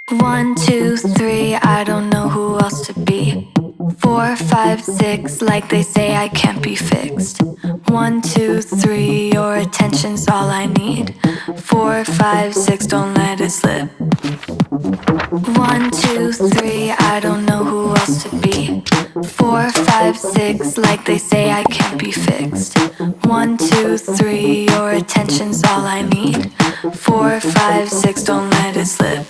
One, two, three, I don't know who else to be. Four, five, six, like they say I can't be fixed. One, two, three, your attention's all I need. Four, five, six, don't let it slip. One, two, three, I don't know who else to be. Four, five, six, like they say I can't be fixed. One, two, three, your attention's all I need. Four, five, six, don't let it slip.